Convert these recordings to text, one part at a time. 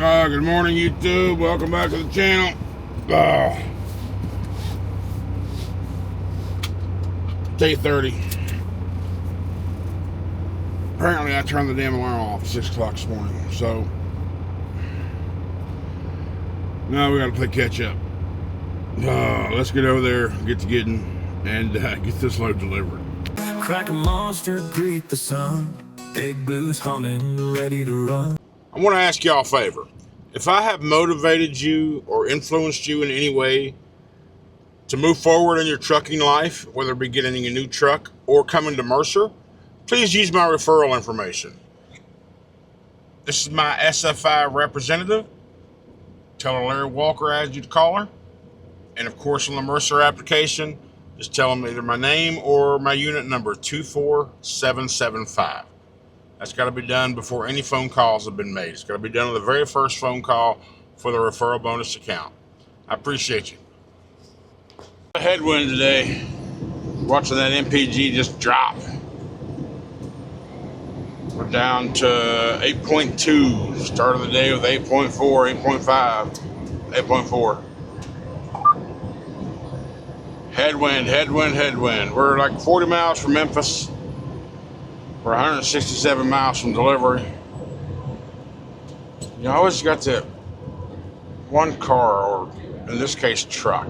Good morning, YouTube. Welcome back to the channel. It's 8:30. Apparently, I turned the damn alarm off at 6 o'clock this morning. So, now we got to play catch up. Let's get over there, get to getting, and get this load delivered. Crack a monster, greet the sun. Big blues humming, ready to run. I want to ask y'all a favor. If I have motivated you or influenced you in any way to move forward in your trucking life, whether it be getting a new truck or coming to Mercer, please use my referral information. This is my SFI representative. Tell her Larry Walker asked you to call her. And of course, on the Mercer application, just tell them either my name or my unit number, 24775. That's got to be done before any phone calls have been made. It's got to be done on the very first phone call for the referral bonus account. I appreciate you. A headwind today. Watching that MPG just drop. We're down to 8.2. Start of the day with 8.4, 8.5, 8.4. Headwind, headwind, headwind. We're like 40 miles from Memphis. We're 167 miles from delivery. You always got that one car, or in this case, truck.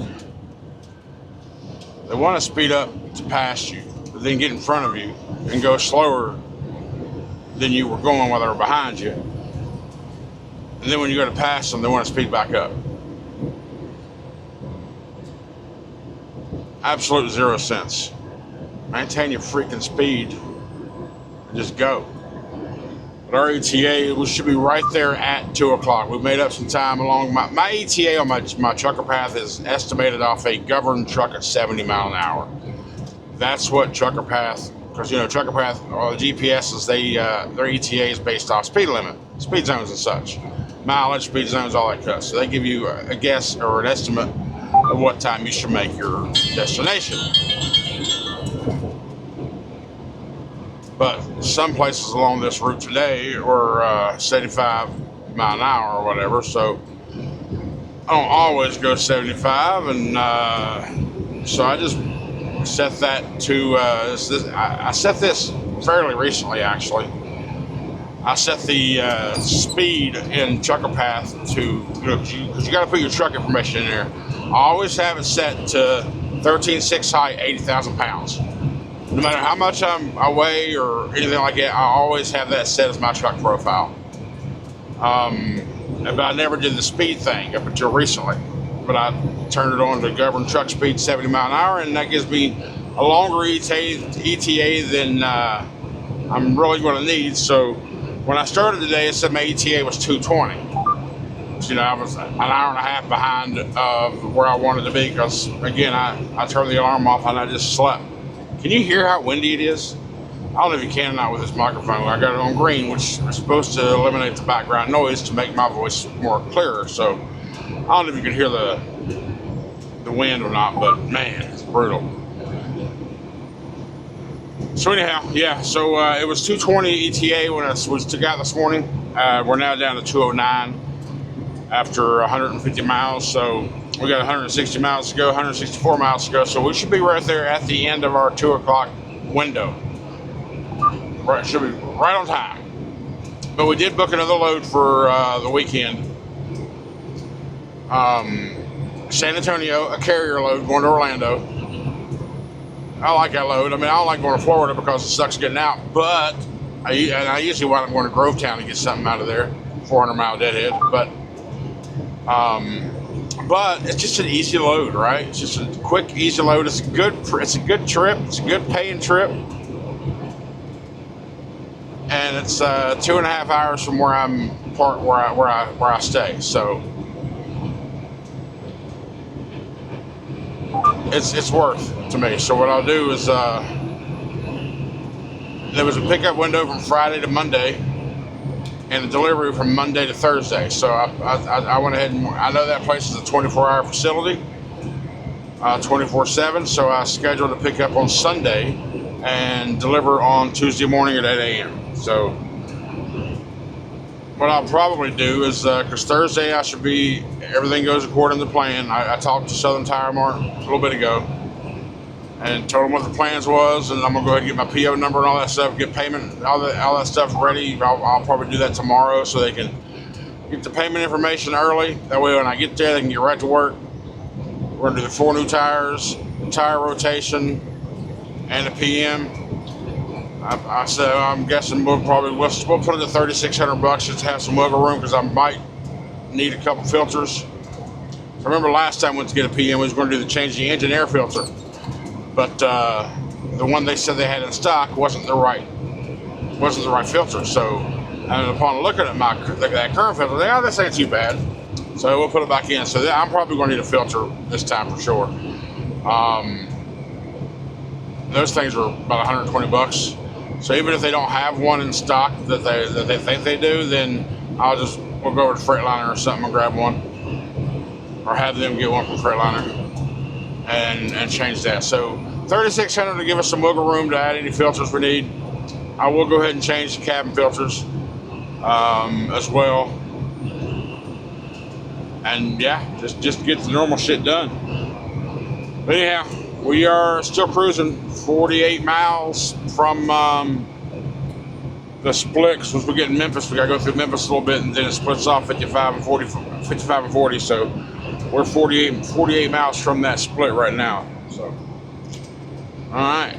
They want to speed up to pass you, but then get in front of you and go slower than you were going while they were behind you. And then when you go to pass them, they want to speed back up. Absolute 0 sense. Maintain your freaking speed. Just go. But our ETA, we should be right there at 2 o'clock. We made up some time along. My ETA on my trucker path is estimated off a governed truck at 70 mile an hour. That's what trucker path, because trucker path, or the GPSs, their ETA is based off speed limit, speed zones and such, mileage, speed zones, all that stuff. So they give you a guess or an estimate of what time you should make your destination. But some places along this route today were 75 mile an hour or whatever, so I don't always go 75, and so I just set that to, I set this fairly recently, actually. I set the speed in trucker path to, because you got to put your truck information in there. I always have it set to 13.6 height, 80,000 pounds. No matter how much I weigh or anything like that, I always have that set as my truck profile. But I never did the speed thing up until recently. But I turned it on to govern truck speed 70 mile an hour, and that gives me a longer ETA than I'm really going to need. So when I started today, it said my ETA was 220. So, I was an hour and a half behind where I wanted to be because, again, I turned the alarm off and I just slept. Can you hear how windy it is? I don't know if you can or not with this microphone. I got it on green, which is supposed to eliminate the background noise to make my voice more clearer. So I don't know if you can hear the wind or not, but man, it's brutal. So anyhow, yeah, so it was 220 ETA when I took out this morning. We're now down to 209 after 150 miles. So we got 160 miles to go, 164 miles to go, so we should be right there at the end of our 2 o'clock window. Right, should be right on time. But we did book another load for the weekend. San Antonio, a carrier load going to Orlando. I like that load. I mean, I don't like going to Florida because it sucks getting out, but I usually wind up going to Grovetown to get something out of there, 400 mile deadhead, but it's just an easy load, right? It's just a quick, easy load. It's a good trip. It's a good paying trip. And it's 2.5 hours from where I'm parked, where I stay. So it's worth to me. So what I'll do is there was a pickup window from Friday to Monday, and a delivery from Monday to Thursday. So I went ahead and I know that place is a 24-hour facility, 24/7. So I scheduled a pickup on Sunday and deliver on Tuesday morning at 8 a.m. So what I'll probably do is, because Thursday everything goes according to plan. I talked to Southern Tire Mart a little bit ago and told them what the plans was, and I'm going to go ahead and get my PO number and all that stuff, get payment, all that stuff ready. I'll probably do that tomorrow so they can get the payment information early. That way when I get there, they can get right to work. We're going to do the 4 new tires, the tire rotation, and the PM. I said I'm guessing we'll put it to $3,600 just to have some wiggle room, because I might need a couple filters. I remember last time we went to get a PM, we was going to change the engine air filter, but the one they said they had in stock wasn't the right filter. So, and upon looking at that current filter, this ain't too bad. So we'll put it back in. So I'm probably going to need a filter this time for sure. Those things are about $120. So even if they don't have one in stock that they think they do, then we'll go over to Freightliner or something and grab one, or have them get one from Freightliner and change that. So $3,600 to give us some wiggle room to add any filters we need. I will go ahead and change the cabin filters as well, and yeah, just get the normal shit done. But anyhow, we are still cruising 48 miles from the split, because once we get in Memphis, we gotta go through Memphis a little bit, and then it splits off 55 and 40. So we're 48 miles from that split right now. So, all right,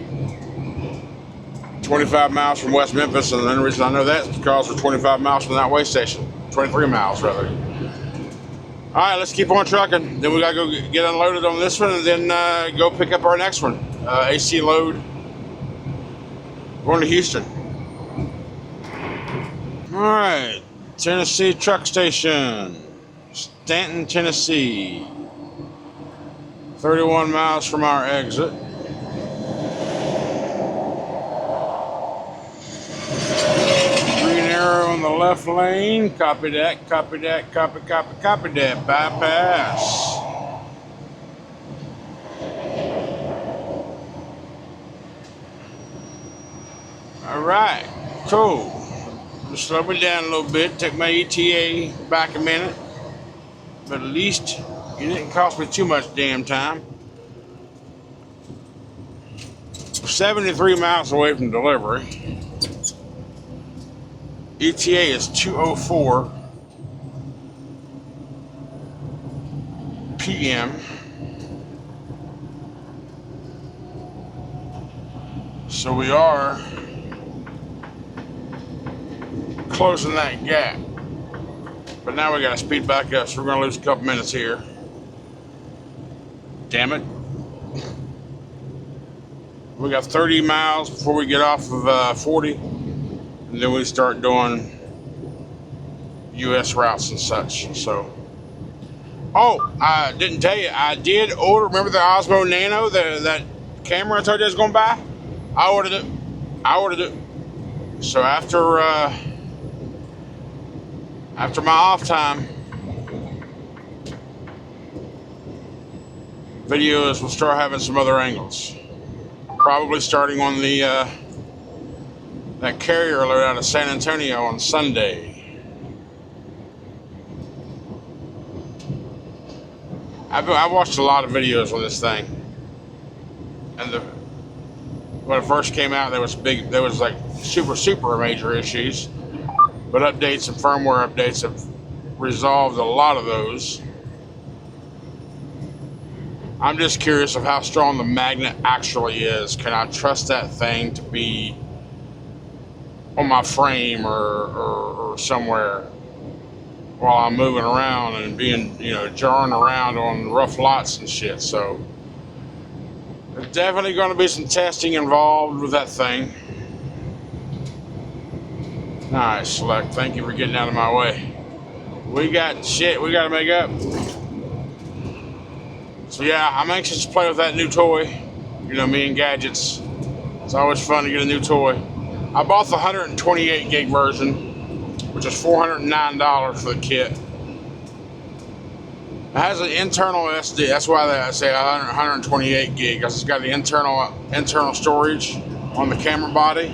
25 miles from West Memphis, and the only reason I know that is because we're 25 miles from that way station. 23 miles rather. All right, let's keep on trucking. Then we gotta go get unloaded on this one, and then go pick up our next one. AC load. Going to Houston. All right, Tennessee Truck Station, Stanton, Tennessee. 31 miles from our exit. On the left lane, copy that, copy that, copy that, bypass. All right, cool. Just slow me down a little bit, take my ETA back a minute, but at least it didn't cost me too much damn time. 73 miles away from delivery. ETA is 2:04 p.m. So we are closing that gap. But now we gotta speed back up, so we're gonna lose a couple minutes here. Damn it. We got 30 miles before we get off of 40. And then we start doing U.S. routes and such. So, oh, I didn't tell you, I did order. Remember the Osmo Nano, that camera I told you I was going to buy? I ordered it. So after my off time, videos will start having some other angles. Probably starting on the that carrier alert out of San Antonio on Sunday. I've watched a lot of videos on this thing, and when it first came out, there was like super major issues, but updates and firmware updates have resolved a lot of those. I'm just curious of how strong the magnet actually is. Can I trust that thing to be on my frame or somewhere while I'm moving around and being, jarring around on rough lots and shit? So there's definitely going to be some testing involved with that thing. Nice, Select. Thank you for getting out of my way. We got shit we got to make up. So yeah, I'm anxious to play with that new toy. Me and gadgets. It's always fun to get a new toy. I bought the 128 gig version, which is $409 for the kit. It has an internal SD. That's why I say 128 gig, because it's got the internal storage on the camera body.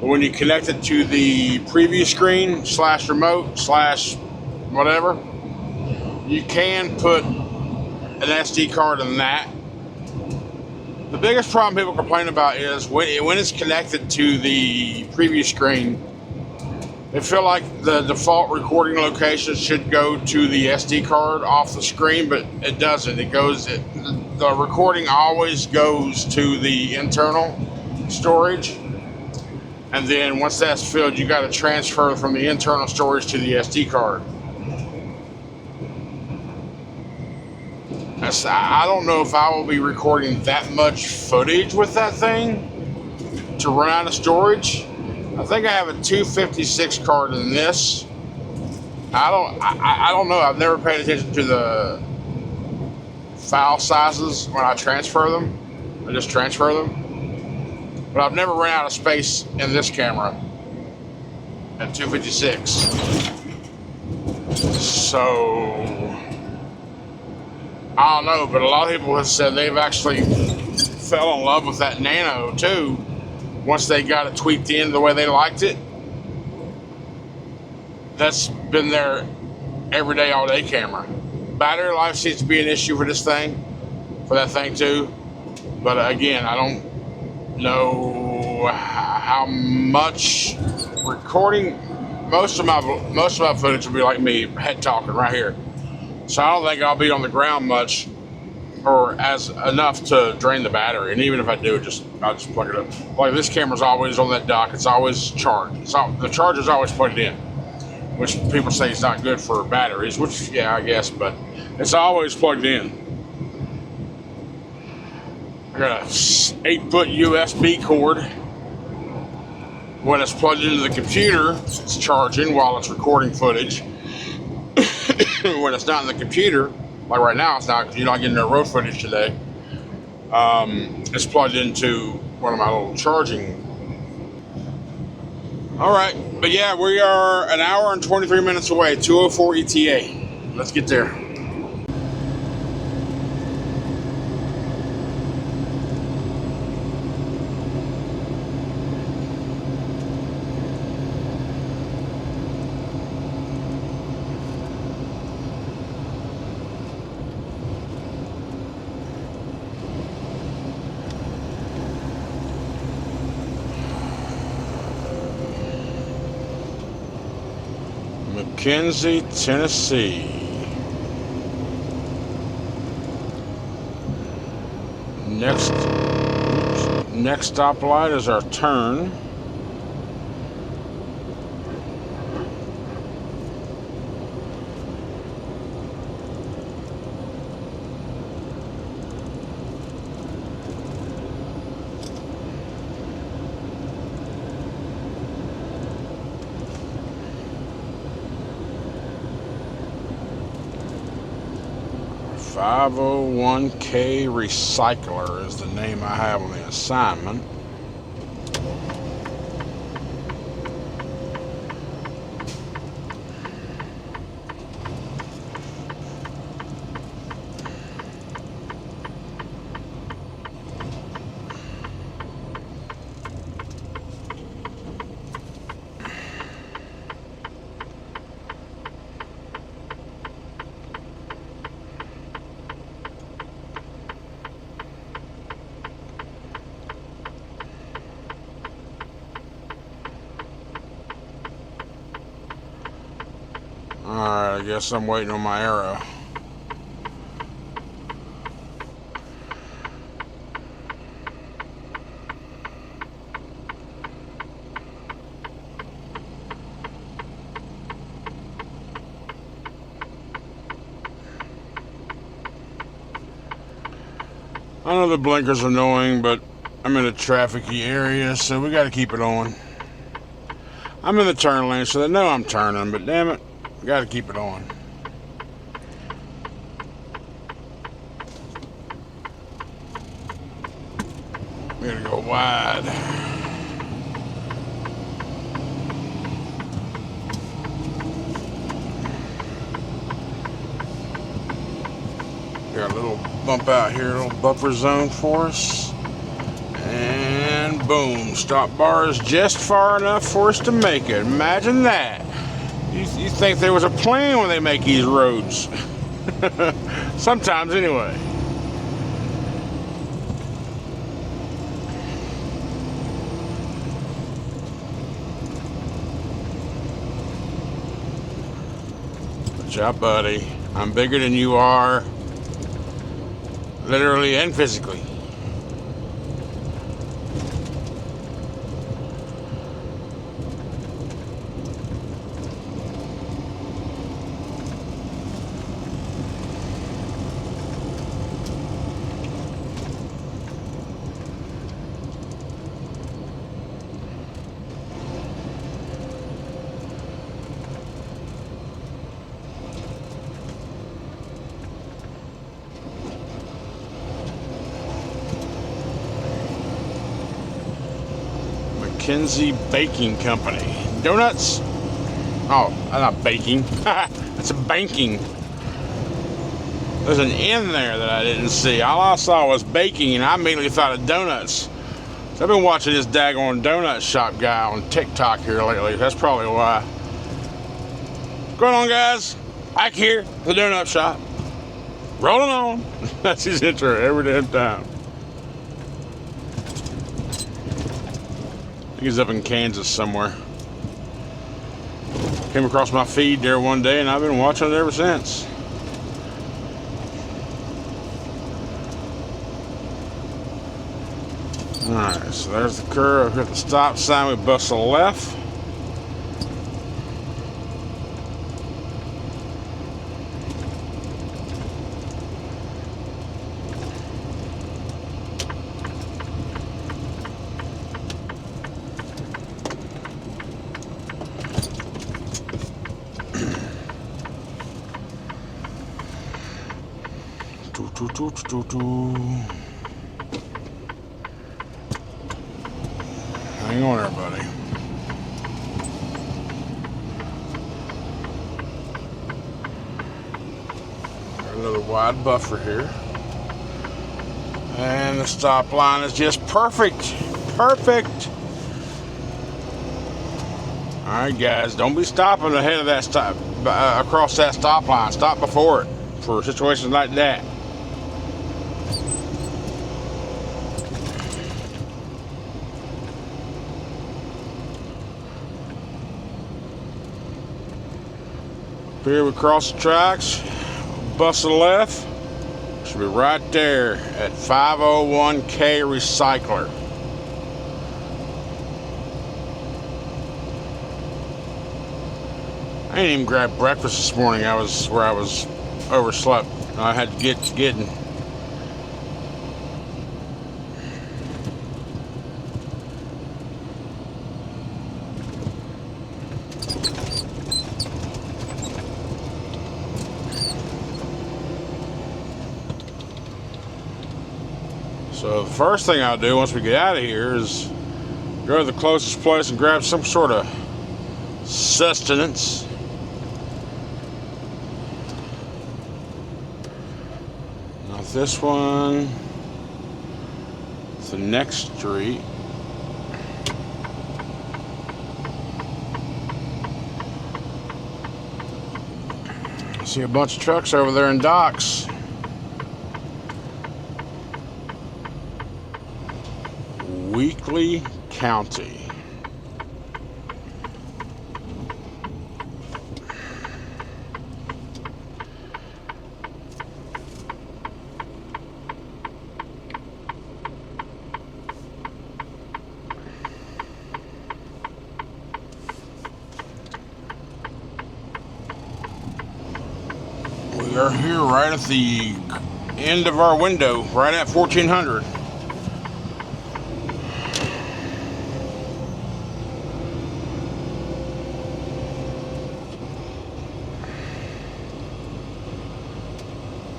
But when you connect it to the preview screen / remote / whatever, you can put an SD card in that. The biggest problem people complain about is when it's connected to the preview screen, they feel like the default recording location should go to the SD card off the screen, but it doesn't. The recording always goes to the internal storage, and then once that's filled, you got to transfer from the internal storage to the SD card. I don't know if I will be recording that much footage with that thing to run out of storage. I think I have a 256 card in this. I don't know. I've never paid attention to the file sizes when I transfer them. I just transfer them. But I've never run out of space in this camera at 256. So I don't know, but a lot of people have said they've actually fell in love with that Nano too once they got it tweaked in the way they liked it. That's been their everyday, all day camera. Battery life seems to be an issue for that thing too. But again, I don't know how much recording. Most of my footage will be like me head talking right here. So I don't think I'll be on the ground much or as enough to drain the battery. And even if I do, I'll just plug it up. Like this camera's always on that dock. It's always charged. The charger's always plugged in, which people say is not good for batteries, which, yeah, I guess, but it's always plugged in. I got a 8-foot USB cord. When it's plugged into the computer, it's charging while it's recording footage. When it's not in the computer, like right now it's not, because you're not getting no road footage today, it's plugged into one of my little charging. Alright, but yeah, we are an hour and 23 minutes away, 204 ETA. Let's get there. McKenzie, Tennessee. Next stoplight is our turn. "501K Recycler" is the name I have on the assignment. Alright, I guess I'm waiting on my arrow. I know the blinker's annoying, but I'm in a trafficy area, so we gotta keep it on. I'm in the turn lane, so they know I'm turning, but damn it, gotta keep it on. We gotta go wide. Got a little bump out here, a little buffer zone for us. And boom, stop bar is just far enough for us to make it. Imagine that. You think there was a plan when they make these roads. Sometimes anyway. Good job, buddy. I'm bigger than you are, literally and physically. McKenzie Baking Company. Donuts? Oh, not baking. That's a banking. There's an N there that I didn't see. All I saw was baking, and I immediately thought of donuts. So I've been watching this daggone donut shop guy on TikTok here lately. That's probably why. What's going on, guys? Back here, the donut shop. Rolling on. That's his intro every damn time. He's up in Kansas somewhere. Came across my feed there one day, and I've been watching it ever since. Alright, so there's the curve. Hit the stop sign, we bust a left. Hang on there, buddy. Got another wide buffer here. And the stop line is just perfect. Perfect. Alright, guys, don't be stopping ahead of that stop, across that stop line. Stop before it for situations like that. Here we cross the tracks, bust a left, should be right there at 501K Recycler. I didn't even grab breakfast this morning. I was overslept. I had to get to getting. So the first thing I'll do once we get out of here is go to the closest place and grab some sort of sustenance. Not this one. It's the next street. I see a bunch of trucks over there in docks. Weekly County. We are here right at the end of our window, right at 1400.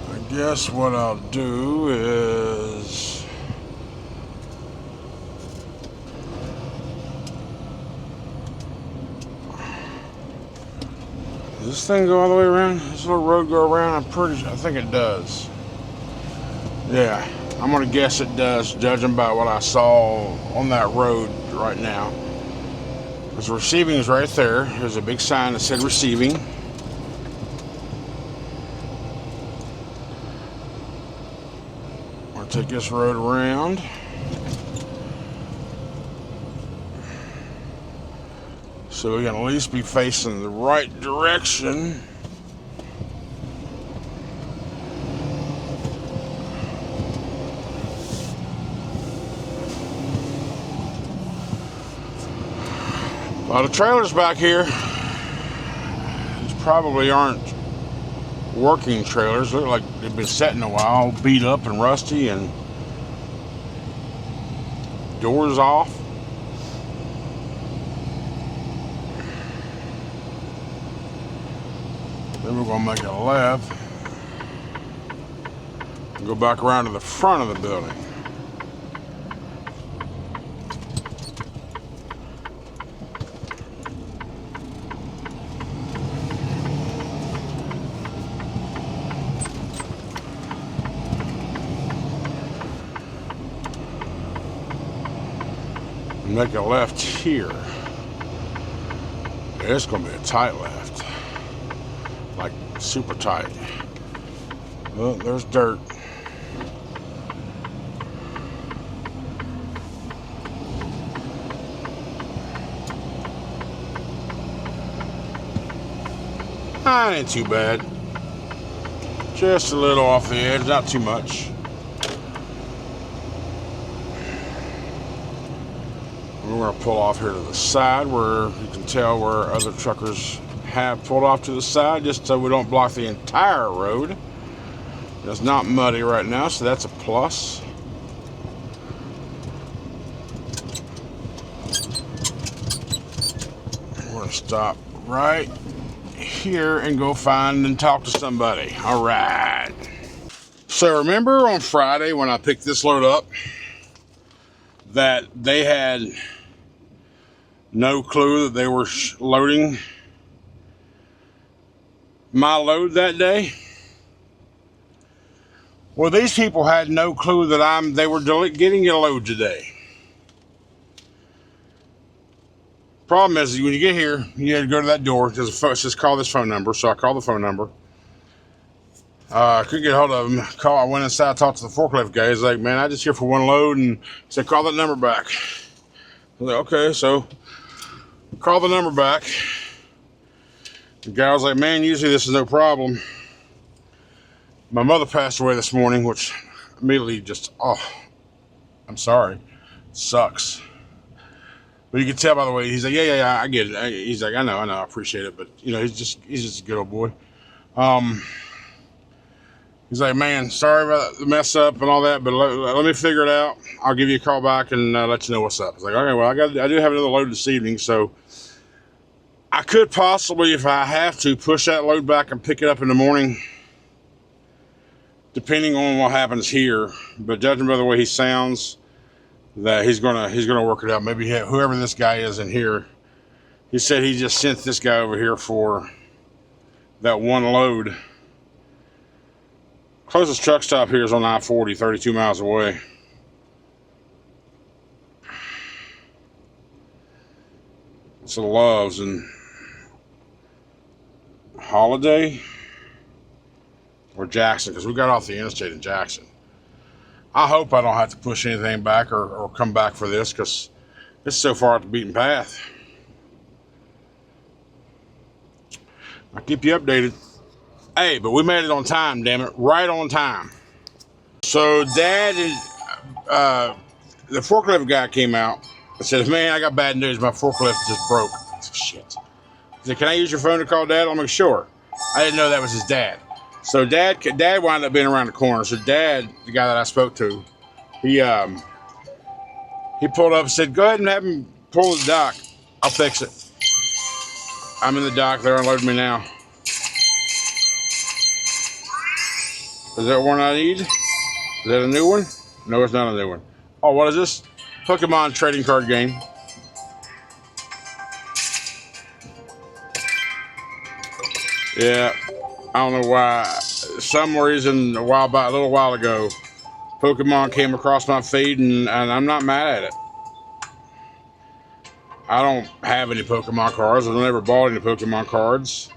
I guess what I'll do is does this thing go all the way around? This little road go around? I think it does. Yeah, I'm gonna guess it does, judging by what I saw on that road right now. Because receiving is right there. There's a big sign that said receiving. I'm gonna take this road around. So we can at least be facing the right direction. A lot of trailers back here. These probably aren't working trailers. Look like they've been sitting a while, beat up and rusty, and doors off. Then we're gonna make a left and go back around to the front of the building. Make a left here. It's gonna be a tight left, like super tight. Well, there's dirt. Ain't too bad. Just a little off the edge, not too much. We're going to pull off here to the side where you can tell where other truckers have pulled off to the side, just so we don't block the entire road. It's not muddy right now, so that's a plus. We're going to stop right here and go find and talk to somebody. All right. So remember on Friday when I picked this load up that they had no clue that they were loading my load that day? Well, these people had no clue that they were getting a load today. Problem is, when you get here, you had to go to that door. It says call this phone number, so I called the phone number. I couldn't get a hold of him. I went inside, talked to the forklift guy. He's like, man, I just here for one load, and he said, call that number back. I was like, okay, so call the number back. The guy was like, man, usually this is no problem. My mother passed away this morning, which immediately just, oh, I'm sorry. Sucks. But you can tell by the way, he's like, yeah, I get it. He's like, I know, I appreciate it. But, you know, he's just a good old boy. He's like, man, sorry about the mess up and all that, but let me figure it out. I'll give you a call back and let you know what's up. I was like, okay, well, I do have another load this evening, so I could possibly, if I have to, push that load back and pick it up in the morning, depending on what happens here. But judging by the way he sounds, that he's gonna work it out. Maybe whoever this guy is in here, he said he just sent this guy over here for that one load. Closest truck stop here is on I-40, 32 miles away. It's a Loves and Holiday or Jackson, because we got off the interstate in Jackson. I hope I don't have to push anything back or come back for this, because it's so far up the beaten path. I'll keep you updated. Hey, but we made it on time, damn it. Right on time. So Dad and the forklift guy came out and said, man, I got bad news. My forklift just broke. I said, shit. He said, can I use your phone to call Dad? I'm like, sure. I didn't know that was his dad. So Dad wound up being around the corner. So Dad, the guy that I spoke to, he pulled up and said, go ahead and have him pull the dock. I'll fix it. I'm in the dock. They're unloading me now. Is that one I need? Is that a new one? No, it's not a new one. Oh, what is this? Pokemon trading card game. Yeah, I don't know why. Some reason a little while ago, Pokemon came across my feed, and I'm not mad at it. I don't have any Pokemon cards. I've never bought any Pokemon cards.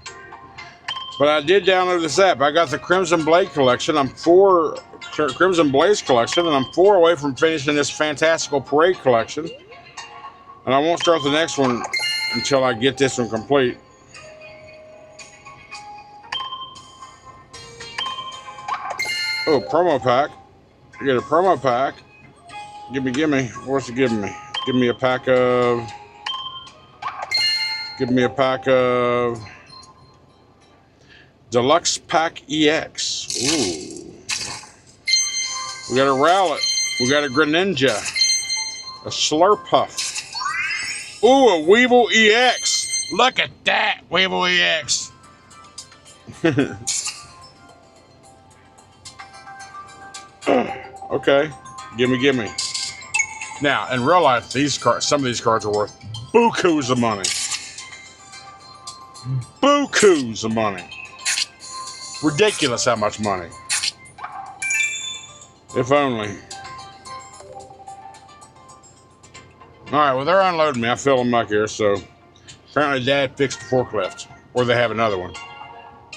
But I did download this app. I got the Crimson Blade collection. Crimson Blaze collection, and I'm 4 away from finishing this Fantastical Parade collection. And I won't start the next one until I get this one complete. Oh, promo pack. You get a promo pack. Gimme. What's it giving me? Give me a pack of Deluxe Pack EX. Ooh. We got a Rowlet. We got a Greninja. A Slurpuff. Ooh, a Weevil EX. Look at that, Weevil EX. Okay, gimme. Now, in real life, some of these cards are worth bukus of money. Bukus of money. Ridiculous how much money. If only. Alright, well, they're unloading me. I filled them back here, so apparently Dad fixed the forklift. Or they have another one.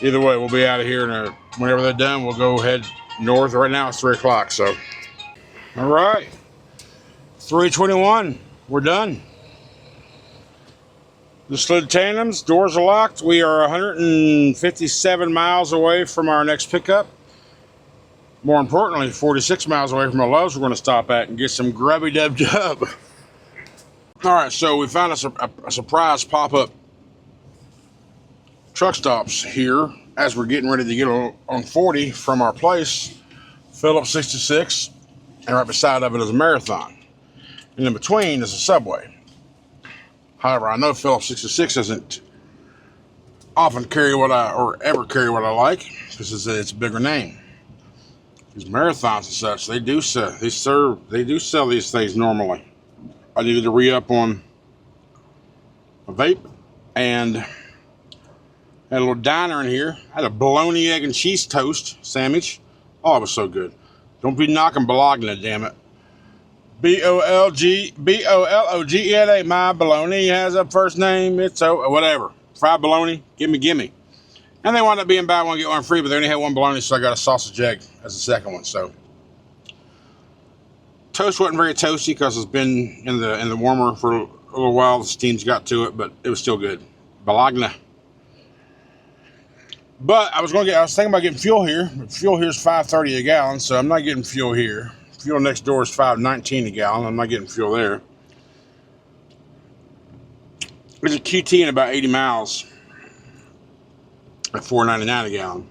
Either way, we'll be out of here, and whenever they're done, we'll go head north. Right now, it's 3 o'clock, so. Alright. 3:21. We're done. The slid tandems, doors are locked. We are 157 miles away from our next pickup. More importantly, 46 miles away from the Lowe's we're going to stop at and get some grubby dub. All right, so we found a surprise pop-up truck stops here as we're getting ready to get on 40 from our place. Phillips 66, and right beside of it is a Marathon. And in between is a Subway. However, I know Phillips 66 doesn't often carry ever carry what I like because it's a bigger name. These marathons and such, they do sell these things normally. I needed to re-up on a vape and had a little diner in here. I had a bologna, egg, and cheese toast sandwich. Oh, it was so good. Don't be knocking Bologna, damn it. B-O-L-O-G-N-A. My bologna has a first name. It's whatever. Fried bologna. Gimme. And they wound up being buy one, get one free, but they only had one bologna, so I got a sausage egg as the second one. So toast wasn't very toasty because it's been in the warmer for a little while. The steam's got to it, but it was still good. Bologna. But I was thinking about getting fuel here. But fuel here is $5.30 a gallon, so I'm not getting fuel here. Fuel next door is $5.19 a gallon. I'm not getting fuel there. There's a QT in about 80 miles at $4.99 a gallon.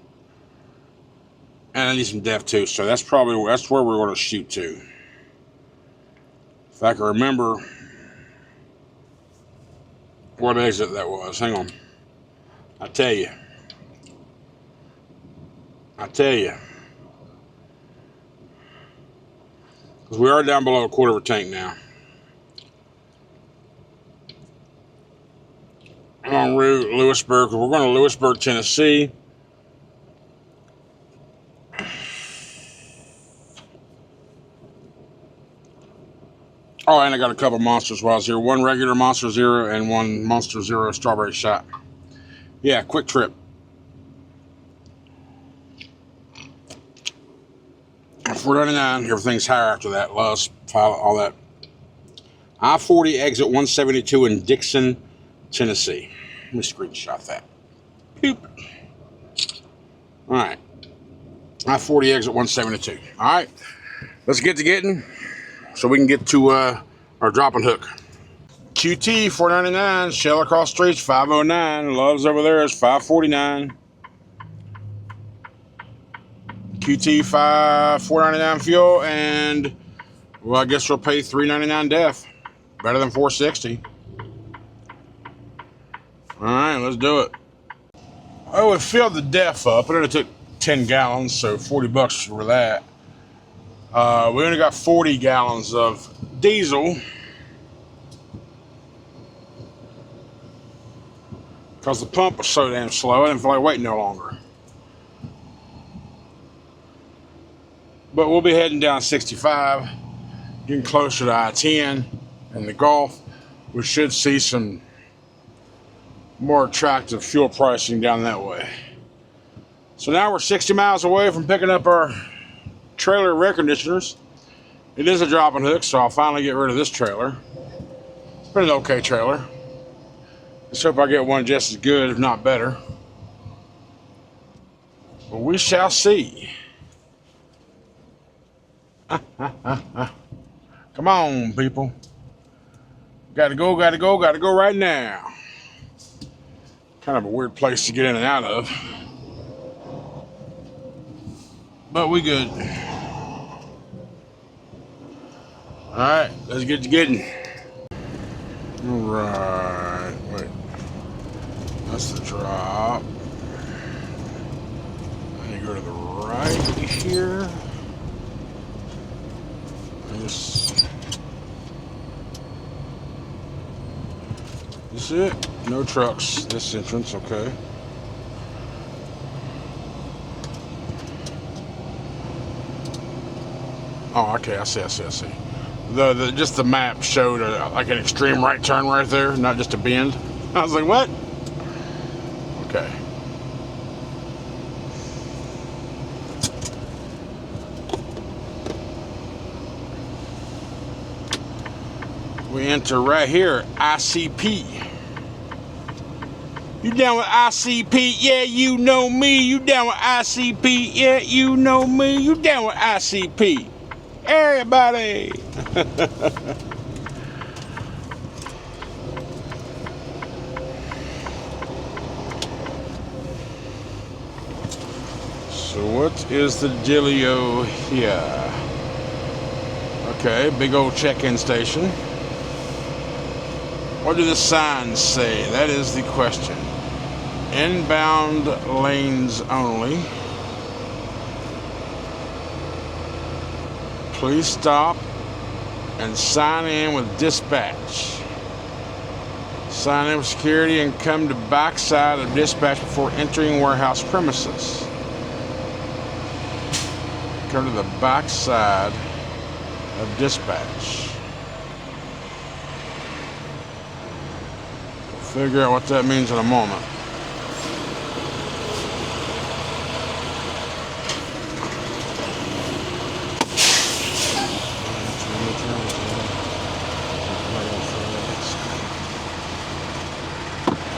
And I need some DEF too, so that's where we're going to shoot to. If I can remember what exit that was. Hang on. I tell you. Because we are down below a quarter of a tank now. En route, Lewisburg. We're going to Lewisburg, Tennessee. Oh, and I got a couple Monsters while I was here. One regular Monster Zero and one Monster Zero strawberry shot. Yeah, quick trip. $4.99. Everything's higher after that. Loves, all that. I-40 exit 172 in Dixon, Tennessee. Let me screenshot that. Boop. All right. I-40 exit 172. All right. Let's get to getting so we can get to our dropping hook. QT $4.99. Shell across streets $5.09. Loves over there is $5.49. QT $4.99 fuel, and well, I guess we'll pay $3.99 DEF. Better than $4.60. All right, let's do it. Oh, we filled the DEF up. It only took 10 gallons, so $40 for that. We only got 40 gallons of diesel because the pump was so damn slow. I didn't feel like waiting no longer. But we'll be heading down 65, getting closer to I-10 and the Gulf. We should see some more attractive fuel pricing down that way. So now we're 60 miles away from picking up our trailer air conditioners. It is a dropping hook, so I'll finally get rid of this trailer. It's been an okay trailer. Let's hope I get one just as good, if not better. But we shall see. Come on, people. Gotta go right now. Kind of a weird place to get in and out of. But we good. Alright, let's get to getting. Alright, wait. That's the drop. I need to go to the right here. This it? No trucks. This entrance, okay. Oh, okay, I see. Just the map showed like an extreme right turn right there, not just a bend. I was like, what? Okay. We enter right here, ICP. You down with ICP? Yeah, you know me. You down with ICP? Yeah, you know me. You down with ICP? Everybody. So what is the dealio here? Okay, big old check-in station. What do the signs say? That is the question. Inbound lanes only. Please stop and sign in with dispatch. Sign in with security and come to backside of dispatch before entering warehouse premises. Come to the backside of dispatch. Figure out what that means in a moment.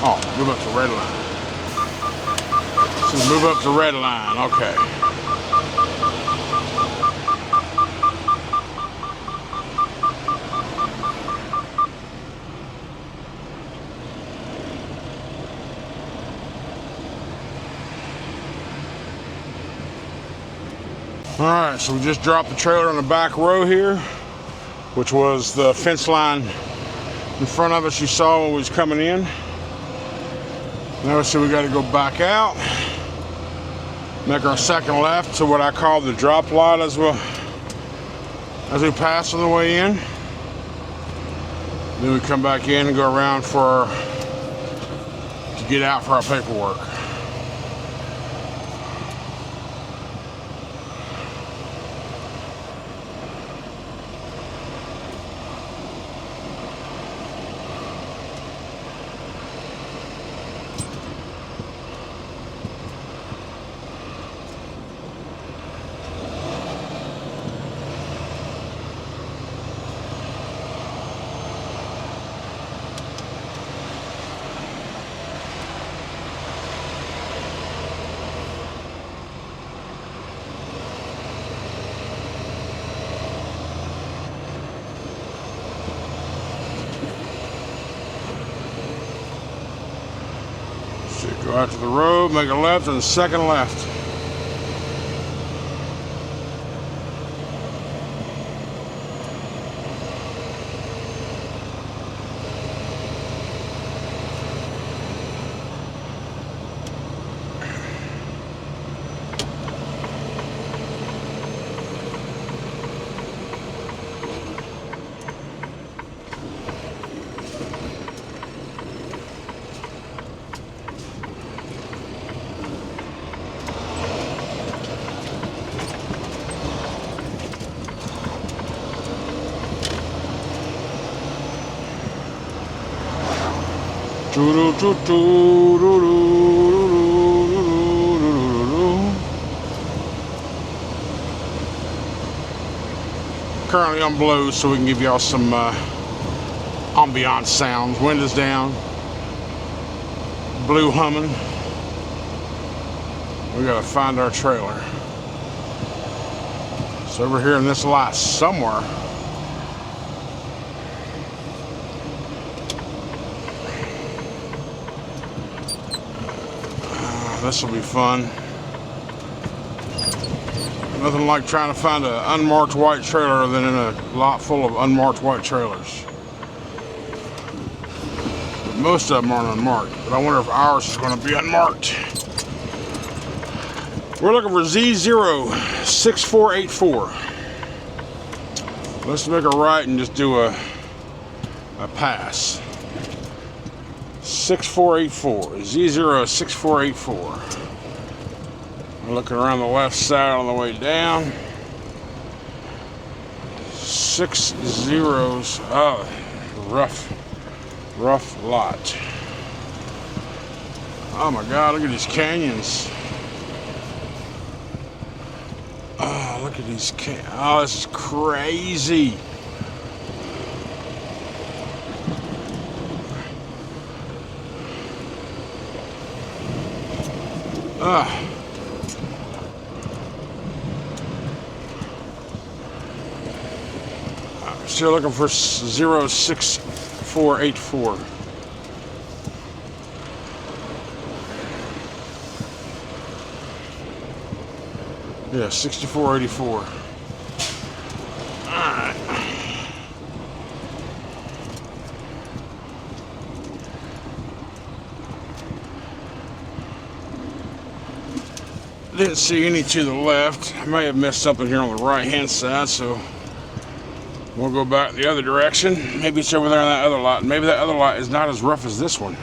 Oh, move up to red line. So move up to red line, okay. Alright, so we just dropped the trailer on the back row here, which was the fence line in front of us you saw when we was coming in. Now we see we got to go back out, make our second left to what I call the drop lot as we pass on the way in. Then we come back in and go around to get out for our paperwork. Go out to the road, make a left, and a second left. Currently on blue, so we can give y'all some ambiance sounds. Windows down, blue humming. We gotta find our trailer. It's over here in this lot somewhere. This will be fun. Nothing like trying to find an unmarked white trailer than in a lot full of unmarked white trailers. Most of them aren't unmarked, but I wonder if ours is going to be unmarked. We're looking for Z06484. Let's make a right and just do a pass. 6484, Z06484. We're looking around the left side on the way down. 6 zeros. Oh, rough lot. Oh my God, look at these canyons. Oh, look at these canyons. Oh, this is crazy. I'm still looking for 06484. Yeah, 6484. Alright. Didn't see any to the left. I may have missed something here on the right hand side, so we'll go back the other direction. Maybe it's over there on that other lot. Maybe that other lot is not as rough as this one.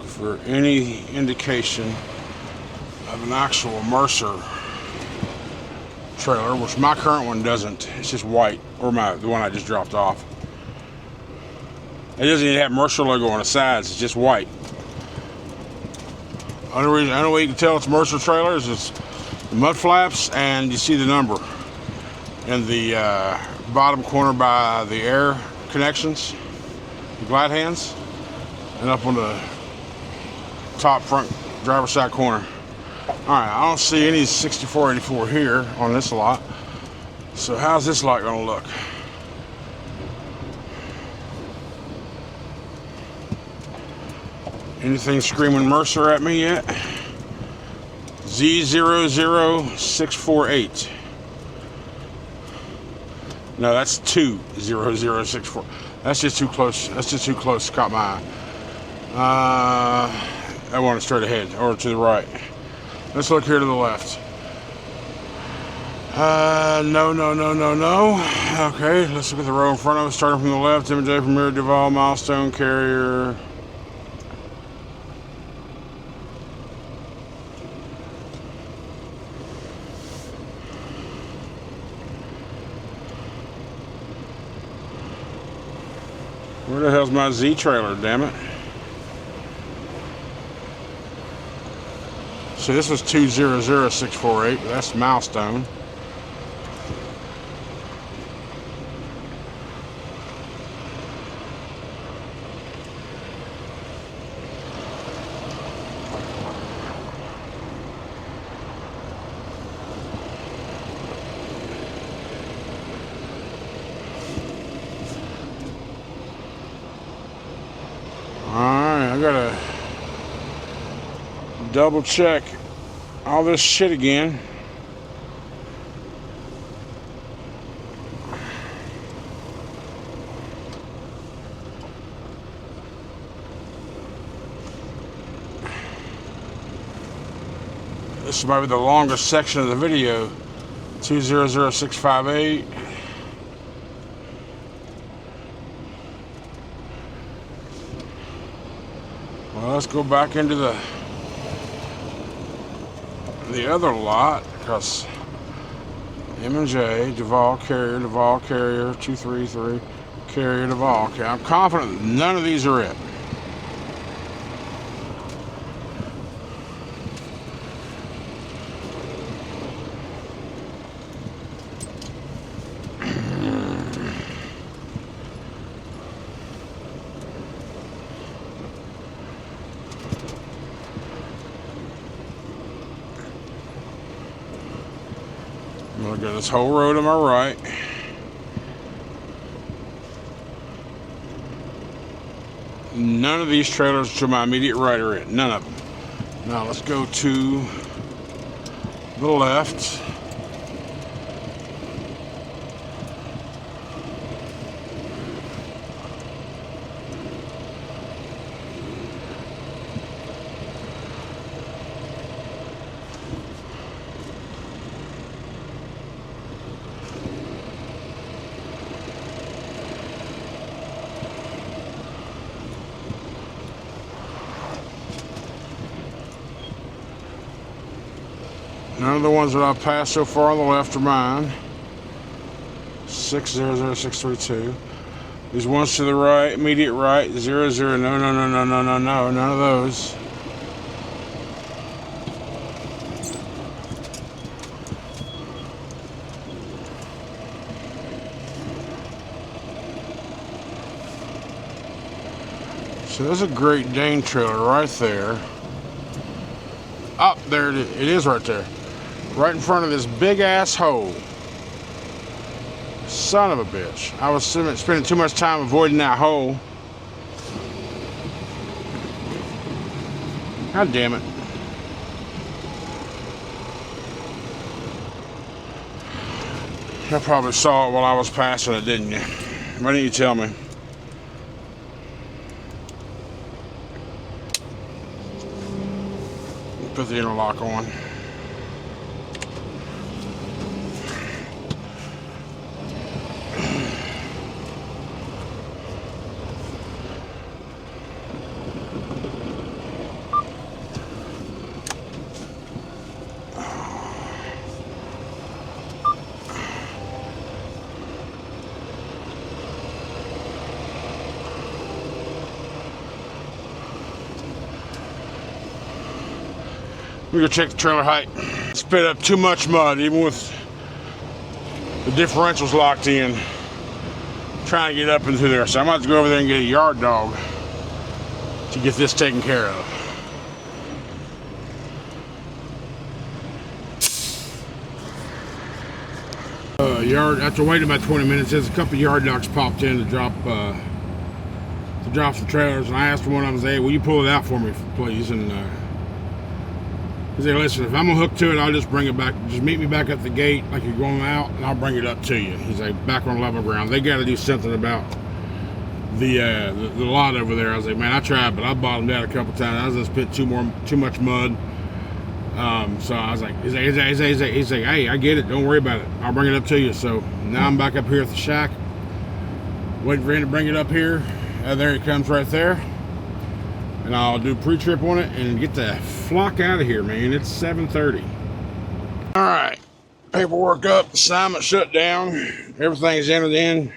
For any indication of an actual Mercer trailer, which my current one doesn't. It's just white, or the one I just dropped off. It doesn't even have Mercer logo on the sides. It's just white. Only way you can tell it's Mercer trailer is it's the mud flaps, and you see the number in the bottom corner by the air connections, the glide hands, and up on the top front driver's side corner. Alright, I don't see any 6484 here on this lot. So how's this lot gonna look? Anything screaming Mercer at me yet? Z00648. No, that's 20064. That's just too close. That's just too close. Caught my eye. I want it straight ahead or to the right. Let's look here to the left. No. Okay, let's look at the row in front of us. Starting from the left, MJ Premier Duval Milestone Carrier. Where the hell's my Z trailer, damn it? So this was 200648, but that's Milestone. Alright, I gotta double check all this shit again. This This might be the longest section of the video. 200658. Well, let's go back into the other lot, because M&J, Duval Carrier, 233, Carrier, Duval. Okay, I'm confident none of these are it. I'm gonna go this whole road on my right. None of these trailers to my immediate right are it. None of them. Now let's go to the left. None of the ones that I've passed so far on the left are mine. 600632. These ones to the right, immediate right, 00. No, none of those. So there's a Great Dane trailer right there. Up there, it is right there. Right in front of this big ass hole. Son of a bitch. I was spending too much time avoiding that hole. God damn it. I probably saw it while I was passing it, didn't you? Why didn't you tell me? Put the interlock on. We go check the trailer height. Spit up too much mud, even with the differentials locked in. Trying to get up into there, so I'm about to go over there and get a yard dog to get this taken care of. After waiting about 20 minutes, there's a couple yard dogs popped in to drop some trailers, and I asked one of them, "Hey, will you pull it out for me, please?" And he said, "Listen, if I'm gonna hook to it, I'll just bring it back. Just meet me back at the gate like you're going out, and I'll bring it up to you." He's like, "Back on level ground. They got to do something about the lot over there." I was like, "Man, I tried, but I bottomed out a couple times. I was just spit too much mud." So I was like, he's like, "Hey, I get it. Don't worry about it. I'll bring it up to you." So now I'm back up here at the shack, waiting for him to bring it up here. There he comes right there. And I'll do pre-trip on it and get the flock out of here, man. It's 7:30. All right, paperwork up, assignment shut down, everything's entered in.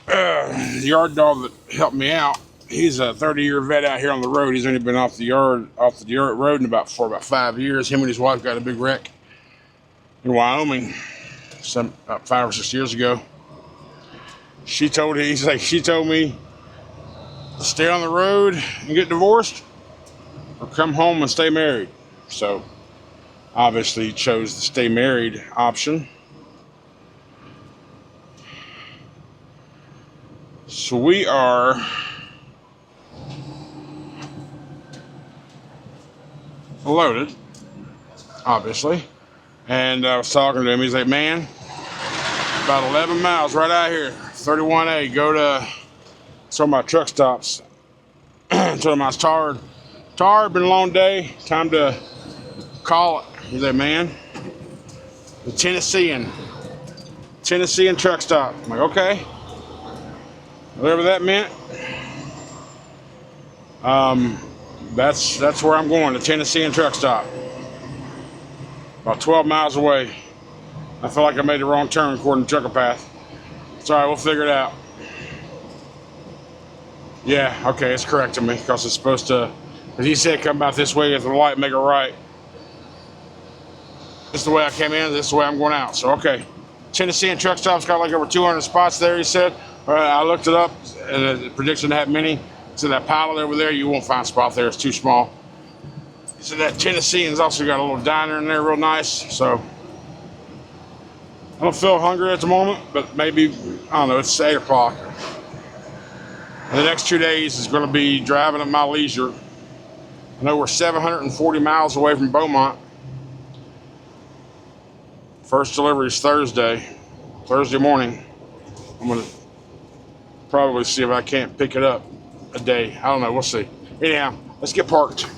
The yard dog that helped me out, he's a 30-year vet out here on the road. He's only been off the road in about 5 years. Him and his wife got a big wreck in Wyoming about 5 or 6 years ago. She told me stay on the road and get divorced, or come home and stay married. So obviously he chose the stay married option. So we are loaded, obviously. And I was talking to him. He's like, "Man, about 11 miles right out here, 31A, go to..." So my truck stops. Told him I was tired. Been a long day. Time to call it. He's like, man, the Tennessean truck stop. I'm like, okay. Whatever that meant. That's where I'm going, the Tennessean truck stop. About 12 miles away. I feel like I made the wrong turn according to Trucker Path. It's alright, we'll figure it out. Yeah, okay, it's correcting me because it's supposed to, as he said, come about this way at the light, make it right. This is the way I came in, this is the way I'm going out. So, okay. Tennessean truck stop's got like over 200 spots there, he said. I looked it up, and the prediction to have many. So that pilot over there, you won't find a spot there, it's too small. So that Tennessean's also got a little diner in there, real nice. So I don't feel hungry at the moment, but maybe, I don't know, it's 8 o'clock. And the next 2 days is going to be driving at my leisure. I know we're 740 miles away from Beaumont. First delivery is Thursday morning. I'm going to probably see if I can't pick it up a day. I don't know, we'll see. Anyhow, let's get parked.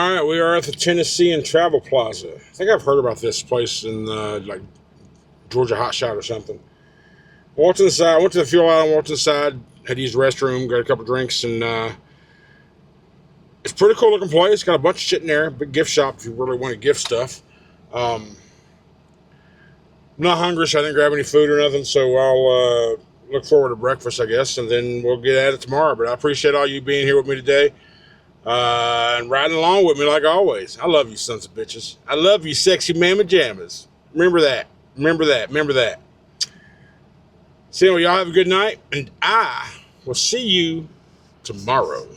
All right, we are at the Tennessean Travel Plaza. I think I've heard about this place in like Georgia Hot Shot or something. Walked inside, went to the fuel aisle, walked inside, had to use the restroom, got a couple drinks, and it's a pretty cool looking place. Got a bunch of shit in there, big gift shop if you really want to gift stuff. I'm not hungry, so I didn't grab any food or nothing, so I'll look forward to breakfast, I guess, and then we'll get at it tomorrow. But I appreciate all you being here with me today and riding along with me like always. I love you sons of bitches. I love you sexy mamma jammas. Remember that. Remember that. Remember that. So anyway, y'all have a good night, and I will see you tomorrow.